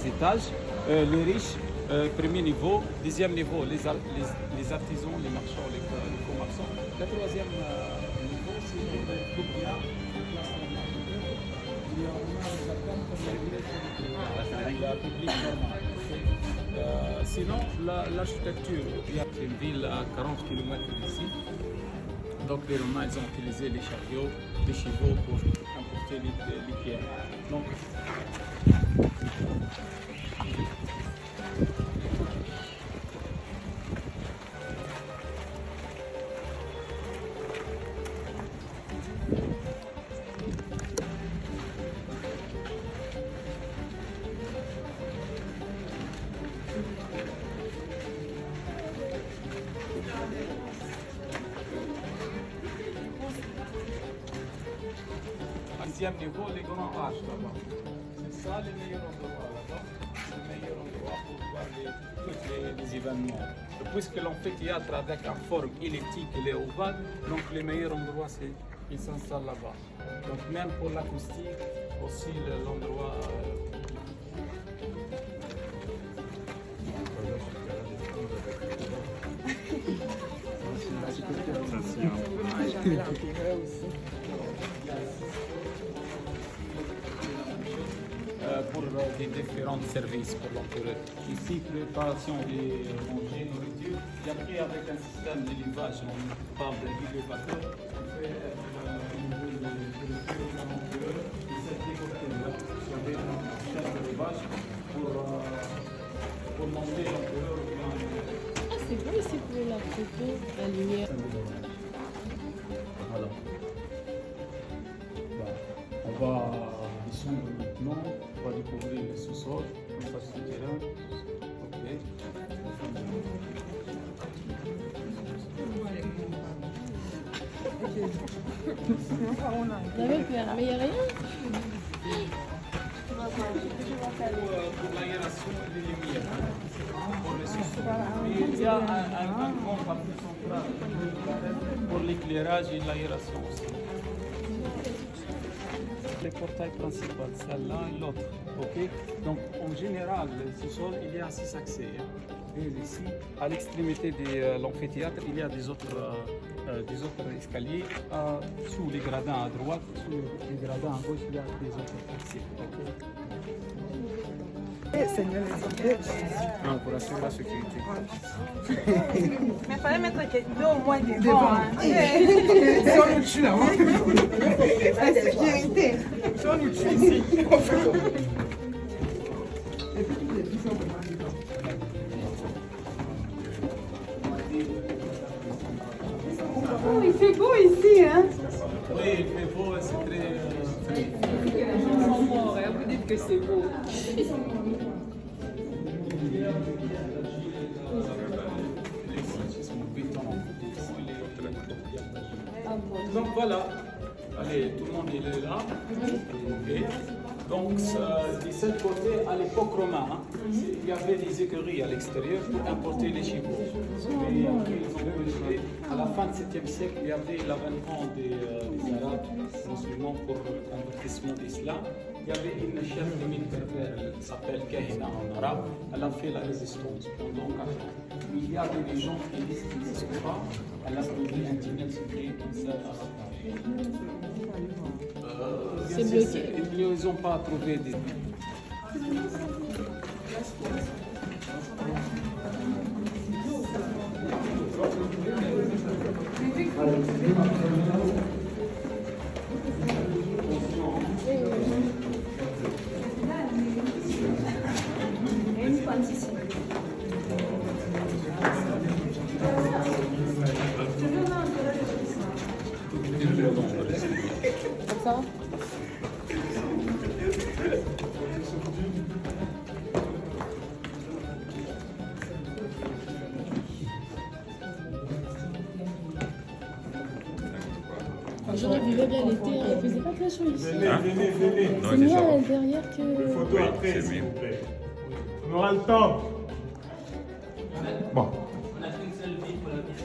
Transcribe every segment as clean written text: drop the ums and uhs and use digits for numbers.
étages. Les riches, premier niveau. Deuxième niveau, les artisans, les marchands, les commerçants. Le troisième niveau, c'est le public. Sinon, l'architecture, c'est une ville à 40 km d'ici. Donc les Romains ils ont utilisé les chariots, les chevaux pour emporter les pierres. Donc, deuxième niveau, les grands arches là-bas. C'est ça le meilleur endroit là-bas. C'est le meilleur endroit pour voir tous les événements. Et puisque l'amphithéâtre avec une forme elliptique et les ovale, donc le meilleur endroit c'est qu'il s'installe là-bas. Donc même pour l'acoustique, aussi l'endroit. Pour des différents services pour l'entourage. Ici, préparation des manger, nourriture. Et après, avec un système d'élevage, on parle d'élévateur, on fait pour monter l'empereur. Ah, c'est beau ici pour la photo, la lumière. Voilà. On va descendre maintenant, on va découvrir le sous-sol, on passe le terrain. Ok. Vous avez peur, mais il n'y a rien. Pour l'aération et les lumières, pour le sous-sol. Il y a un grand partie central pour l'éclairage et l'aération aussi. Les portails principaux, celle-là et l'autre. Okay? Donc en général, le sous-sol, il y a 6 accès. Et ici, à l'extrémité de l'amphithéâtre, il y a des autres escaliers. Sous les gradins à droite, sous les gradins à gauche, il y a des autres accès. Okay? Non, pour assurer la sécurité. Mais il fallait mettre deux au moins devant. Si on nous tue là, la sécurité. Si on nous tue ici, on fait comment? Oh, il fait beau ici, hein? Oui, il fait beau, c'est très frais. Vous dites que c'est beau. Donc voilà, allez, tout le monde est là. Okay. Donc de ce côté, à l'époque romaine, il y avait des écuries à l'extérieur pour importer les chevaux. Mais après, ils ont bougé. À la fin du 7e siècle, il y avait l'avènement des Arabes musulmans pour le convertissement d'islam. Il y avait une chef de militaire qui s'appelle Kahina en arabe. Elle a fait la résistance pendant 4 ans. Il y avait des gens qui disent qu'ils ne sont pas. Elle a trouvé un tunnel secret comme ça. C'est bloqué. Ils n'ont pas trouvé des. Ça va? J'aurais vivait bien l'été, hein. Il faisait pas très chaud ici. Venez. C'est mieux à l'intérieur que. Photo après, s'il vous plaît. On aura le temps. Bon. On a qu'une seule vie pour la vie.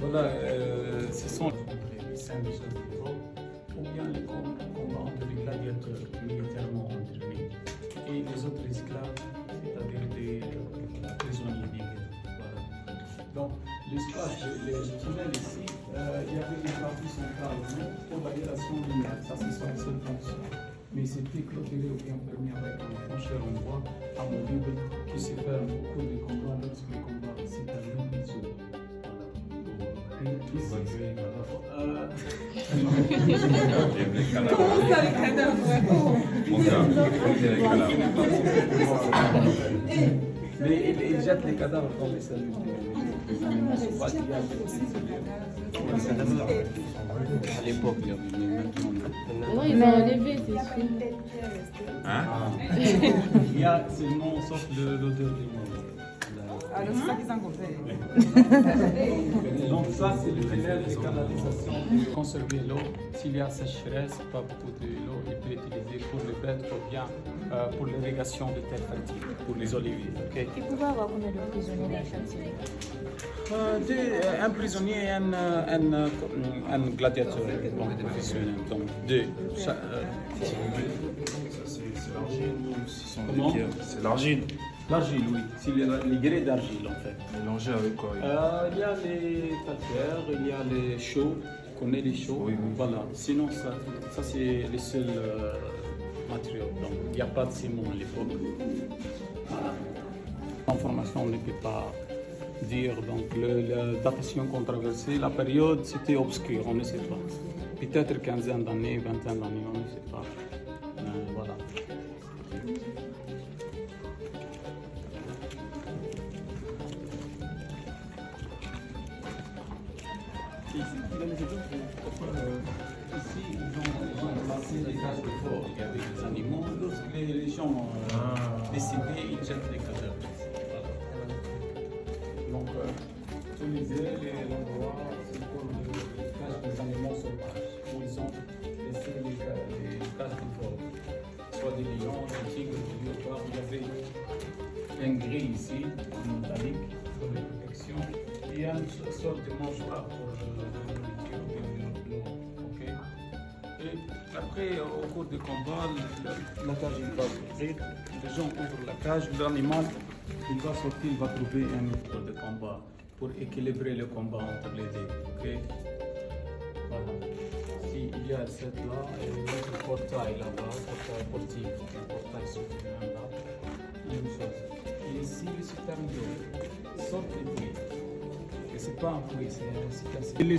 Voilà, ce sont les Saint-Michel-de-Pau. ou bien les combats entre les gladiateurs militairement entraînés et les autres esclaves, c'est-à-dire des prisonniers des guerres. Voilà. Donc, l'espace, les tunnels ici, il y avait une partie centrale pour l'aération linéaire, ça c'est son seule fonction. Mais c'était clôturé ou bien permis avec un francheur en bois amovible qui se ferme au cours des combats lorsque les combats s'y terminent, ils s'ouvrent. Voilà. Et ici, Comment ça, les cadavres? mais ils jettent les cadavres dans les cellules des animaux sauvages. À l'époque, il y avait, mais maintenant. Non, ils ont enlevé, c'est sûr. Hein? Il y a seulement sauf l'odeur du monde. Alors, c'est ça qu'ils ont compris. Donc ça, c'est le tunnel de canalisation pour conserver l'eau. S'il y a sécheresse, pas beaucoup de l'eau, il peut utiliser pour les bêtes ou bien pour l'irrigation des terres fertiles, pour les oliviers. Okay? Tu pouvais avoir combien de prisonniers dans chaque cellule? Un prisonnier et un gladiateur professionnel. Donc deux. C'est l'argile ou ce sont Comment? des pierres? C'est l'argile. L'argile, oui. C'est les grès d'argile en fait. Mélangé avec quoi? Il y a les calcaires, il y a les chaux. On connaît les chaux. Oui, oui. Voilà. Sinon, ça c'est les seuls matériaux. Donc, il n'y a pas de ciment à l'époque. Voilà. L'information ne peut pas dire. Donc, la datation controversée, la période, c'était obscur, on ne sait pas. Peut-être quinzaine d'années, vingtaine d'années, on ne sait pas. Voilà. Ici, ils ont placé des cages de forêt. Il y avait des animaux. Lorsque les gens décidaient, ils jettent les cadavres. Voilà. Donc, utiliser l'endroit, c'est pour les cages des animaux sauvages, où ils ont laissé les cages de forêt. Soit des lions, des tigres, des léopards. Il y avait un gris ici, en métallique, pour la protection. Il y a une sorte de mangeoire pour la nourriture ou bien l'eau. Okay? Et après, au cours du combat, la cage va s'ouvrir. Les gens ouvrent la cage, l'animal il va sortir, il va trouver un mètre de combat pour équilibrer le combat entre les deux. Okay? Voilà. Il y a cette là et l'autre portail là-bas, portail portique, un portail souterrain là. Même chose. Et ici, le citerne d'eau sort des puits. C'est pas un puits, c'est les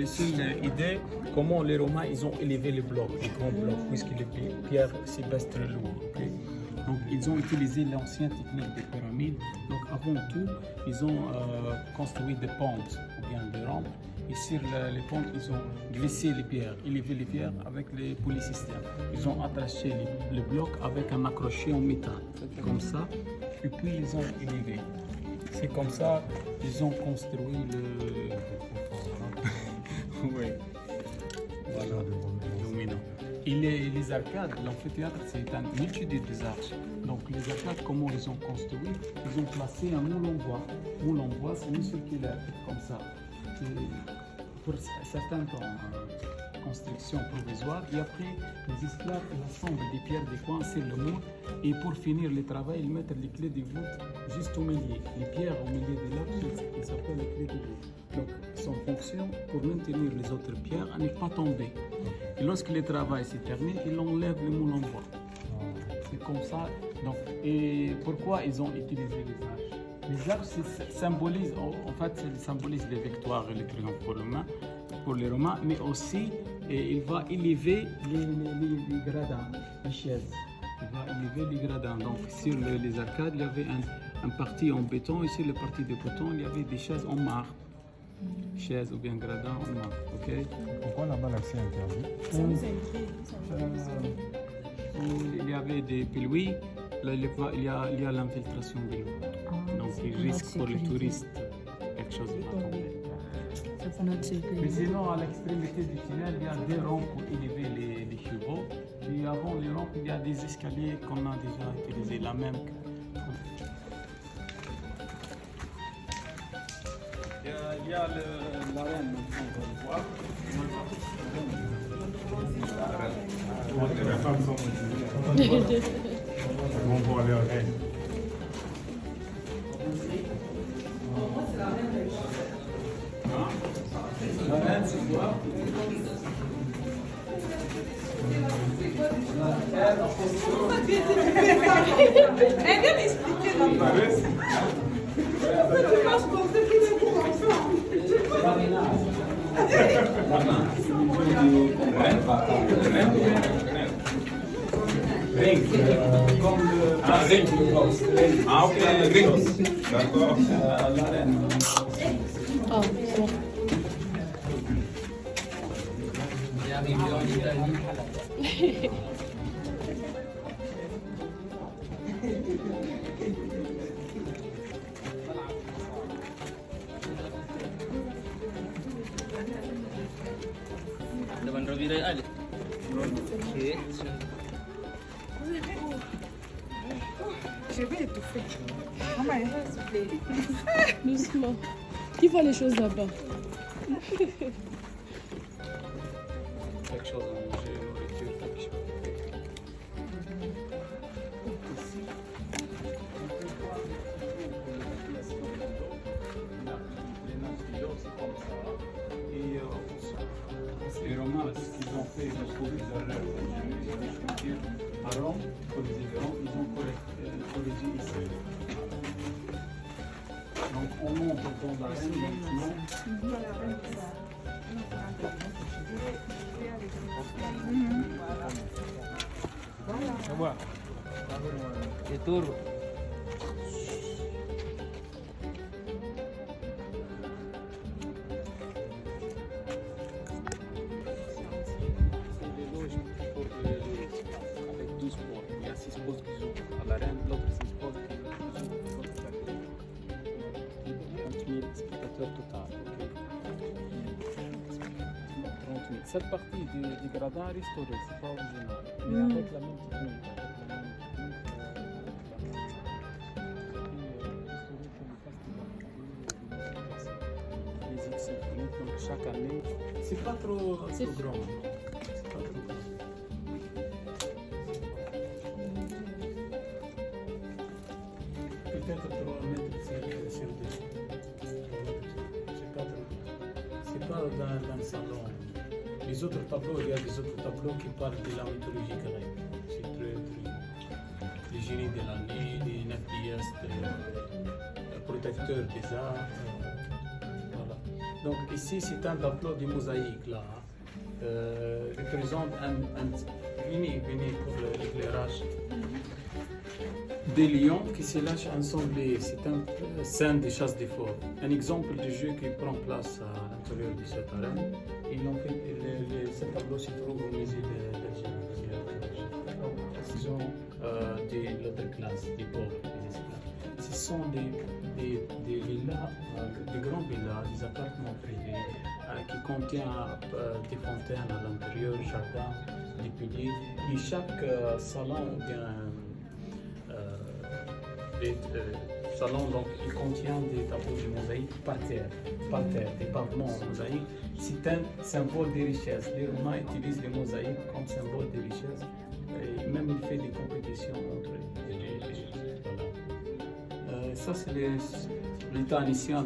seules idées, comment les Romains ils ont élevé les blocs, les grands blocs, puisque les pierres sylvestres lourdes. Okay? Donc ils ont utilisé l'ancienne technique des pyramides. Donc avant tout, ils ont construit des pentes ou bien des rampes. Et sur les pentes, ils ont glissé les pierres, élevé les pierres avec les polysystèmes. Ils ont attaché les blocs avec un accroché en métal, comme ça, et puis ils ont élevé. C'est comme ça qu'ils ont construit le... oui. Voilà, dominant. Et les arcades, l'amphithéâtre, c'est une multitude des arches. Donc les arcades, comment ils ont construit? Ils ont placé un moule en bois. Moule en bois, c'est une circulaire, comme ça. Pour certains temps, construction provisoire. Et après, les esclaves rassemblent des pierres des coins sur le moule. Et pour finir le travail, ils mettent les clés de voûte juste au milieu. Les pierres au milieu de l'arche, ils s'appellent les clés de voûte. Donc, son fonction pour maintenir les autres pierres à ne pas tomber. Et lorsque le travail se termine, ils enlèvent le moule en bois. C'est comme ça. Donc, et pourquoi ils ont utilisé les arches? Les arches symbolisent, en fait, symbolisent les victoires et les triomphes pour les Romains, mais aussi il va élever les gradins, les chaises. Il va élever les gradins. Donc sur les arcades, il y avait un parti en béton, et sur le parti de coton, il y avait des chaises en marbre. Chaises ou bien gradins en marbre. Okay? Pourquoi là-bas l'accès est interdit? Il y avait des pilouis, là, il y a l'infiltration de l'eau. Donc il risque pour les touristes quelque chose de va tomber. Mais sinon, à l'extrémité du tunnel, il y a des rampes pour élever les chevaux. Et avant les rampes, il y a des escaliers qu'on a déjà utilisés, la même. Il y a l'arène, on va le voir. Les femmes sont motivées. Elles vont voir leur règles. Elle vient m'expliquer dans le Moi, je pensais que c'était comme ça. Ring, comme le ring de boxe. Ah, ok, ring. D'accord. L'arène. Ah, bon. Je vais étouffer. Maman, elle va souffler. Doucement. Qui voit les choses là-bas? Quelque chose à manger, nourriture, quelque chose. Les nages d'eau, c'est comme ça. Et les Romains, ce qu'ils ont fait, ils ont trouvé des erreurs à Rome, pour les événements, ils ont corrigé ici. Donc on monte dans la reine maintenant. Avec 12 portes. Il y a 6 postes qui sont à la reine, l'autre 6 postes qui sont 30 000 spectateurs total. 30 000. Cette partie du gradin est restaurée, c'est pas original. Mais avec la même technique. Les X symphoniques, donc chaque année, c'est pas trop grand. C'est pas trop grand. Peut-être 3 mètres sur 2. C'est pas trop grand. C'est pas dans le salon. Les autres tableaux, il y a des autres tableaux qui parlent de la mythologie grecque. C'est très. Les génies de l'année, les Napias, les protecteurs des arts. Voilà. Donc ici, c'est un tableau de mosaïque là. Représente venez pour l'éclairage. Des lions qui se lâchent ensemble, c'est un scène de chasse des forêts. Un exemple de jeu qui prend place à l'intérieur de cette arène. Ils l'ont fait, ce tableau se trouve au musée d'Algérie. Ce sont de l'autre classe, des pauvres, des esclaves. Ce sont des villas, des grandes villas, des appartements privés qui contiennent des fontaines à l'intérieur, jardin, des piliers. Et chaque salon ou bien salon, donc il contient des tableaux de mosaïque par terre, des pavements en mosaïque. C'est un symbole de richesse. Les Romains utilisent les mosaïques comme symbole de richesse. Et même il fait des compétitions entre les voilà. Ça c'est l'état initial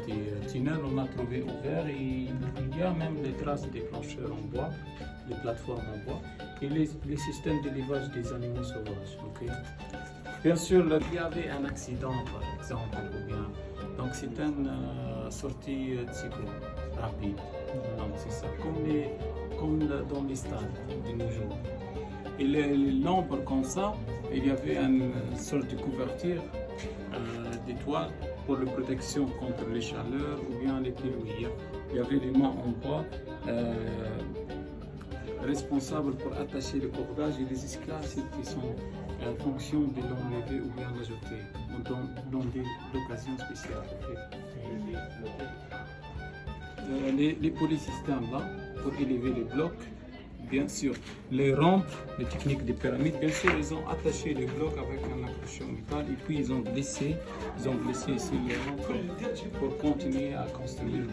du tunnel. On a trouvé ouvert et il y a même des traces des plancheurs en bois, des plateformes en bois et les systèmes d'élevage des animaux sauvages. Okay? Bien sûr, il y avait un accident, par exemple, ou bien. Donc, c'est une sortie de cycle rapide. Donc, c'est ça, comme dans les stades de nos jours. Et l'ombre comme ça, il y avait une sorte de couverture d'étoiles pour la protection contre les chaleurs ou bien les pilouilles. Il y avait des mains en bois responsables pour attacher le cordage et les esclaves qui sont en fonction de l'enlever ou bien l'ajouter dans des occasions spéciales. Les polysystèmes là, pour élever les blocs, bien sûr, les rampes, les techniques des pyramides, bien sûr, ils ont attaché les blocs avec un accrocheur métal et puis ils ont glissé ici les rampes pour continuer à construire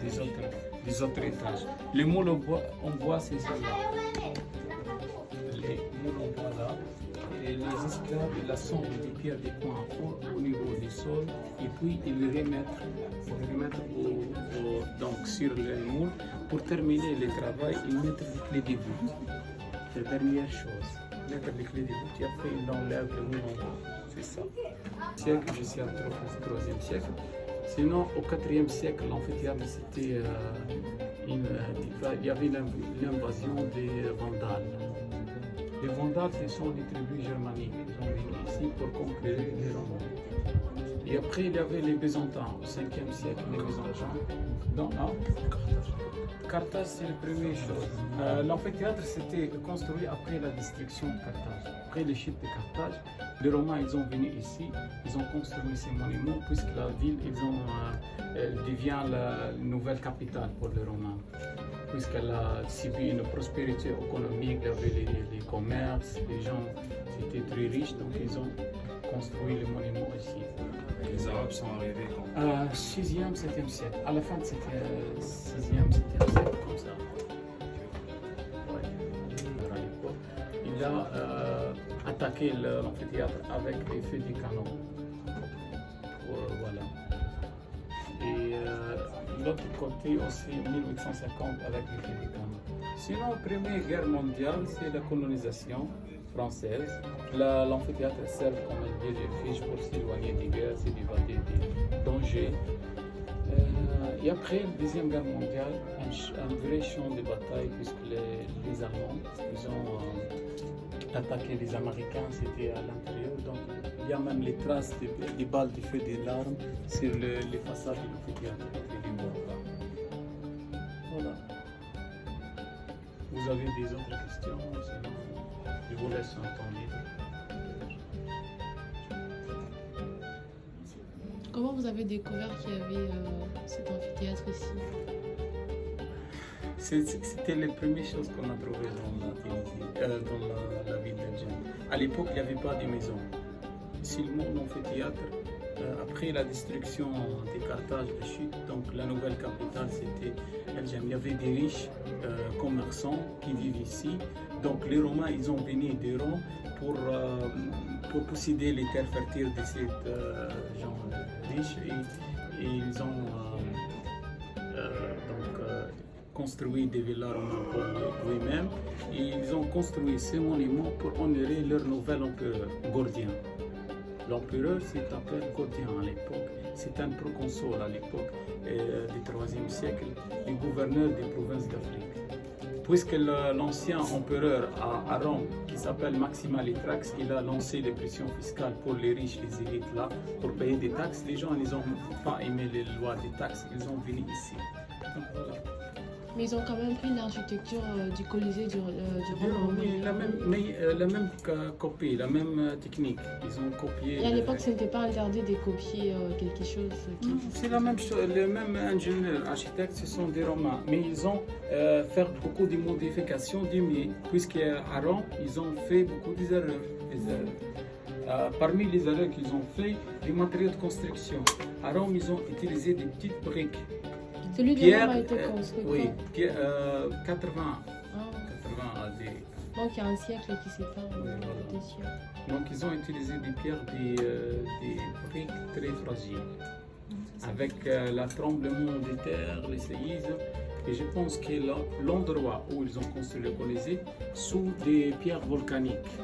les autres étages. Les moules en bois, c'est celle-là. Les moules en bois là. Et les esclaves, ils assemblent des pierres, des points au niveau du sol, et puis ils les remettent donc, sur les moules. Pour terminer le travail, ils mettent les clés de voûte. C'est la dernière chose. Mettre les clés de voûte et après ils enlèvent le moule en bois. C'est ça. Siècle jusqu'à le 3e siècle. Sinon, au 4e siècle, l'amphithéâtre, c'était il y avait l'invasion des Vandales. Les Vandales, ce sont les tribus germaniques. Ils ont vécu ici pour conquérir les Romains. Et après, il y avait les Byzantins, au 5e siècle, les Byzantins. Donc, Carthage, c'est la première chose. L'amphithéâtre, c'était construit après la destruction de Carthage. Après les chutes de Carthage, les Romains, ils ont venu ici, ils ont construit ces monuments, puisque la ville, elle devient la nouvelle capitale pour les Romains. Puisqu'elle a subi une prospérité économique, il y avait les commerces, les gens étaient très riches, donc ils ont construit les monuments ici. Les Arabes sont arrivés quand? 6e, 7e siècle. À la fin de 6e, 7e siècle, comme ça. Ouais. À l'époque, il a attaqué l'amphithéâtre avec les feux du canon. Voilà. Et l'autre côté aussi, 1850, avec les feux du canon. Sinon, la Première Guerre mondiale, c'est la colonisation française. L'amphithéâtre sert comme un lieu de refuge pour s'éloigner des guerres, s'évader des dangers. Et après la Deuxième Guerre mondiale, un vrai champ de bataille, puisque les Allemands ils ont attaqué les Américains, c'était à l'intérieur. Donc il y a même les traces des balles de feu des larmes sur les façades de l'amphithéâtre. Voilà. Vous avez des autres questions? Sinon, je vous laisse un temps libre. Comment vous avez découvert qu'il y avait cet amphithéâtre ici? C'était les premières choses qu'on a trouvées dans la ville d'Alger. À l'époque, il n'y avait pas de maisons. Seulement l'amphithéâtre, après la destruction des Carthage, de chute, donc la nouvelle capitale c'était Alger. Il y avait des riches commerçants qui vivent ici. Donc les Romains, ils ont venu des Roms pour posséder les terres fertiles de ces gens riches et ils ont construit des villas romaines pour eux-mêmes et ils ont construit ces monuments pour honorer leur nouvel empereur, Gordien. L'empereur s'appelle Gordien à l'époque, c'est un proconsul à l'époque du 3e siècle, le gouverneur des provinces d'Afrique. Puisque l'ancien empereur à Rome, qui s'appelle Maximin Lytrax, il a lancé des pressions fiscales pour les riches, les élites là, pour payer des taxes. Les gens, ils n'ont pas aimé les lois des taxes, ils ont venu ici. Donc, voilà. Mais ils ont quand même pris l'architecture du Colisée du Rome. Oui, la même copie, la même technique. Ils ont copié. Et à l'époque, ce n'était pas interdit de copier quelque chose C'est la même chose. Les mêmes ingénieurs, architectes, ce sont des Romains. Mais ils ont fait beaucoup de modifications du mieux, puisqu'à Rome, ils ont fait beaucoup d'erreurs. Parmi les erreurs qu'ils ont fait, les matériaux de construction. À Rome, ils ont utilisé des petites briques. Celui de Rome a été construit oui, quand 80 AD. Donc il y a un siècle qui sépare deux siècles. Donc ils ont utilisé des pierres, des briques très fragiles. Avec le tremblement de terre, les séismes. Et je pense que l'endroit où ils ont construit le Colisée, sous des pierres volcaniques.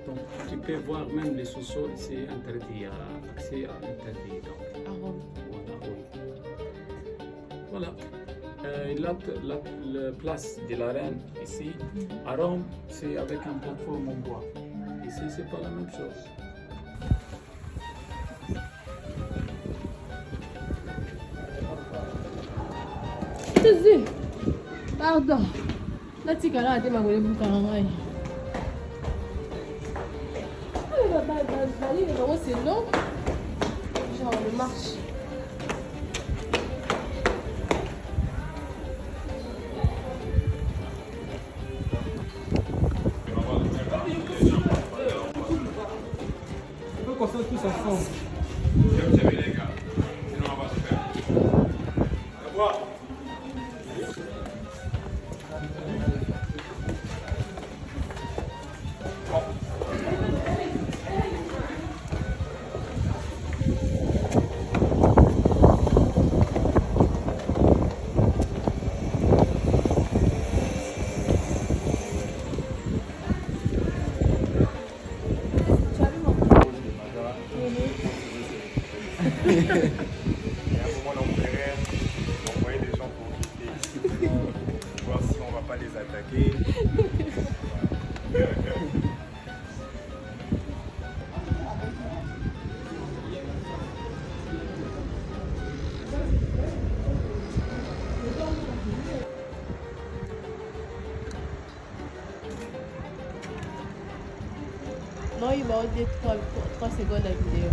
Donc tu peux voir même les sous-sols, c'est interdit, accès à interdit. Donc. À Rome. Voilà. La place de la Reine ici, à Rome, c'est avec un plateforme en bois. Ici, c'est pas la même chose. Pardon. La tika a été ma collègue pour c'est long. Genre, on marche. Qu'on soit tous ensemble. Vous avez les gars, sinon on va se faire. Au revoir. Et à un moment, là, on verrait envoyer des gens pour quitter. Voir si on va pas les attaquer. Non, il va dire 3 secondes la vidéo.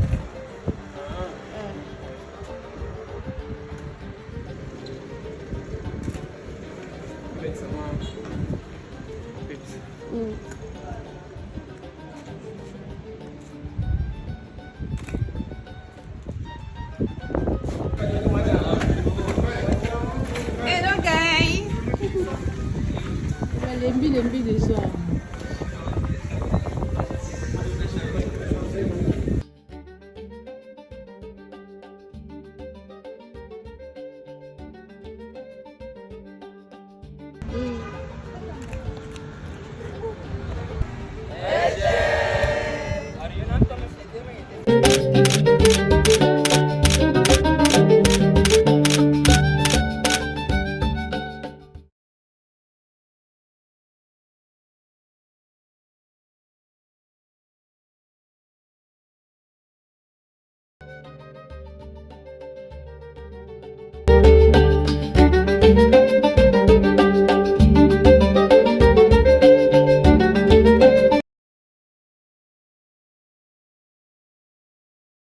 Hello guys. Lembi de soir.